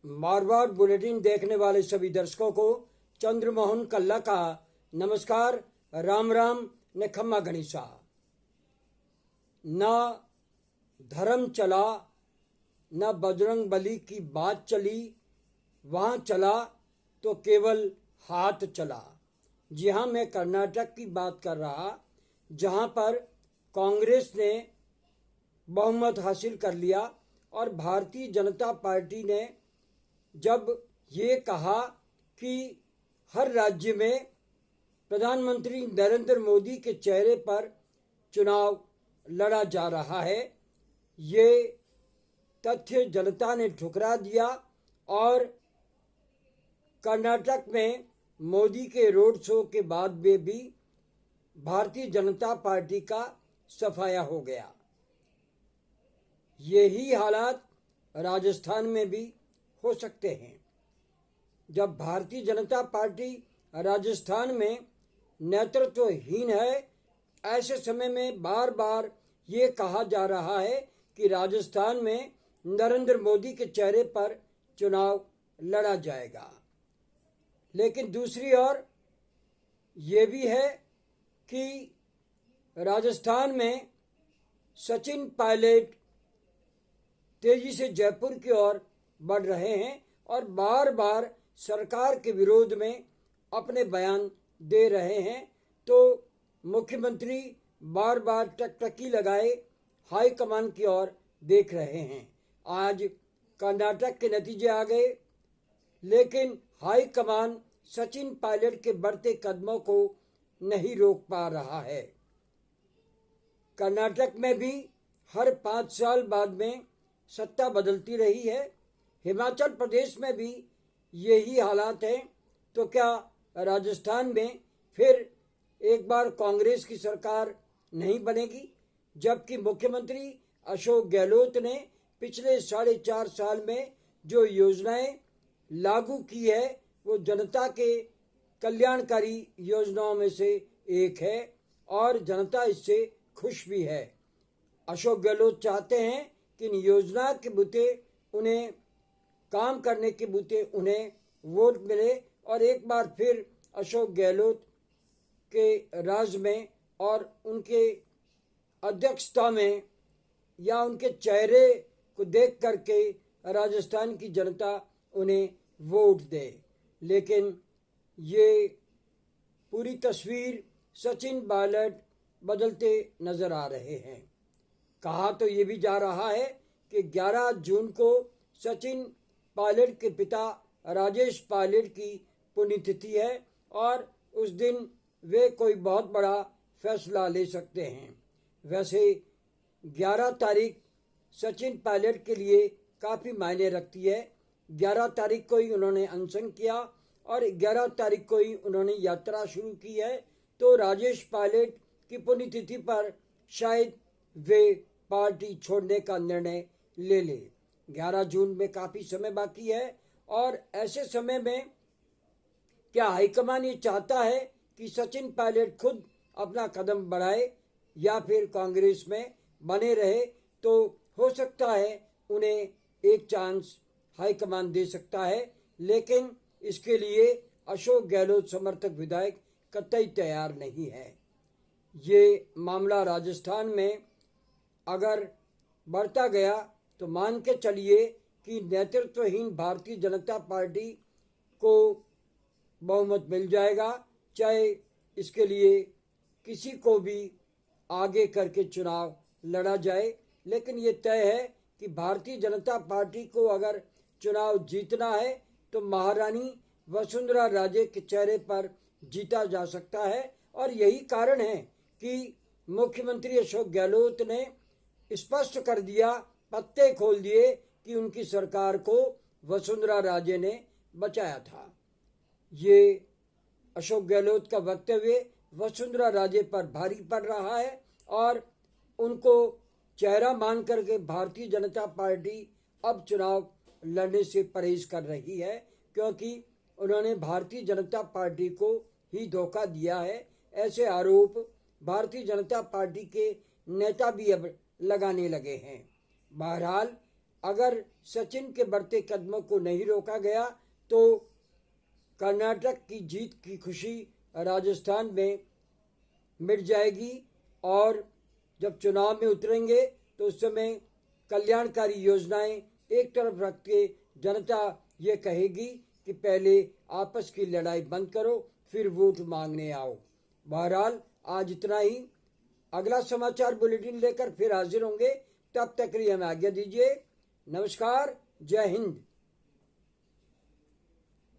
बार बार bulletin देखने वाले सभी दर्शकों को चंद्रमोहन कल्ला का नमस्कार। राम राम ने खम्मा गणिसा। न धर्म चला न बजरंग बली की बात चली, वहाँ चला तो केवल हाथ चला। जी हाँ, मैं कर्नाटक की बात कर रहा, जहाँ पर कांग्रेस ने बहुमत हासिल कर लिया और भारतीय जनता पार्टी ने जब ये कहा कि हर राज्य में प्रधानमंत्री नरेंद्र मोदी के चेहरे पर चुनाव लड़ा जा रहा है, ये तथ्य जनता ने ठुकरा दिया और कर्नाटक में मोदी के रोड शो के बाद में भी भारतीय जनता पार्टी का सफाया हो गया। यही हालात राजस्थान में भी हो सकते हैं। जब भारतीय जनता पार्टी राजस्थान में नेतृत्वहीन है, ऐसे समय में बार बार ये कहा जा रहा है कि राजस्थान में नरेंद्र मोदी के चेहरे पर चुनाव लड़ा जाएगा। लेकिन दूसरी ओर ये भी है कि राजस्थान में सचिन पायलट तेजी से जयपुर की ओर बढ़ रहे हैं और बार बार सरकार के विरोध में अपने बयान दे रहे हैं। तो मुख्यमंत्री बार बार टकटकी लगाए हाई कमान की ओर देख रहे हैं। आज कर्नाटक के नतीजे आ गए, लेकिन हाई कमान सचिन पायलट के बढ़ते कदमों को नहीं रोक पा रहा है। कर्नाटक में भी हर 5 साल बाद में सत्ता बदलती रही है। हिमाचल प्रदेश में भी यही हालात हैं। तो क्या राजस्थान में फिर एक बार कांग्रेस की सरकार नहीं बनेगी? जबकि मुख्यमंत्री अशोक गहलोत ने पिछले 4.5 साल में जो योजनाएं लागू की है वो जनता के कल्याणकारी योजनाओं में से एक है और जनता इससे खुश भी है। अशोक गहलोत चाहते हैं कि इन योजना के बूते उन्हें काम करने के बूते उन्हें वोट मिले और एक बार फिर अशोक गहलोत के राज में और उनके अध्यक्षता में या उनके चेहरे को देख करके राजस्थान की जनता उन्हें वोट दे। लेकिन ये पूरी तस्वीर सचिन पायलट बदलते नजर आ रहे हैं। कहा तो ये भी जा रहा है कि 11 जून को सचिन पायलट के पिता राजेश पायलट की पुण्यतिथि है और उस दिन वे कोई बहुत बड़ा फैसला ले सकते हैं। वैसे 11 तारीख सचिन पायलट के लिए काफ़ी मायने रखती है। 11 तारीख को ही उन्होंने अनशन किया और 11 तारीख को ही उन्होंने यात्रा शुरू की है। तो राजेश पायलट की पुण्यतिथि पर शायद वे पार्टी छोड़ने का निर्णय ले ले। 11 जून में काफ़ी समय बाकी है और ऐसे समय में क्या हाईकमान ये चाहता है कि सचिन पायलट खुद अपना कदम बढ़ाए या फिर कांग्रेस में बने रहे? तो हो सकता है उन्हें एक चांस हाईकमान दे सकता है, लेकिन इसके लिए अशोक गहलोत समर्थक विधायक कतई तैयार नहीं है। ये मामला राजस्थान में अगर बढ़ता गया तो मान के चलिए कि नेतृत्वहीन भारतीय जनता पार्टी को बहुमत मिल जाएगा, चाहे इसके लिए किसी को भी आगे करके चुनाव लड़ा जाए। लेकिन ये तय है कि भारतीय जनता पार्टी को अगर चुनाव जीतना है तो महारानी वसुंधरा राजे के चेहरे पर जीता जा सकता है। और यही कारण है कि मुख्यमंत्री अशोक गहलोत ने स्पष्ट कर दिया, पत्ते खोल दिए कि उनकी सरकार को वसुंधरा राजे ने बचाया था। ये अशोक गहलोत का वक्तव्य वसुंधरा राजे पर भारी पड़ रहा है और उनको चेहरा मान करके भारतीय जनता पार्टी अब चुनाव लड़ने से परहेज कर रही है, क्योंकि उन्होंने भारतीय जनता पार्टी को ही धोखा दिया है। ऐसे आरोप भारतीय जनता पार्टी के नेता भी अब लगाने लगे हैं। बहरहाल अगर सचिन के बढ़ते कदमों को नहीं रोका गया तो कर्नाटक की जीत की खुशी राजस्थान में मिट जाएगी और जब चुनाव में उतरेंगे तो उस समय कल्याणकारी योजनाएं एक तरफ रख के जनता ये कहेगी कि पहले आपस की लड़ाई बंद करो फिर वोट मांगने आओ। बहरहाल आज इतना ही। अगला समाचार बुलेटिन लेकर फिर हाजिर होंगे। तब तक के लिए हमें आज्ञा दीजिए। नमस्कार। जय हिंद।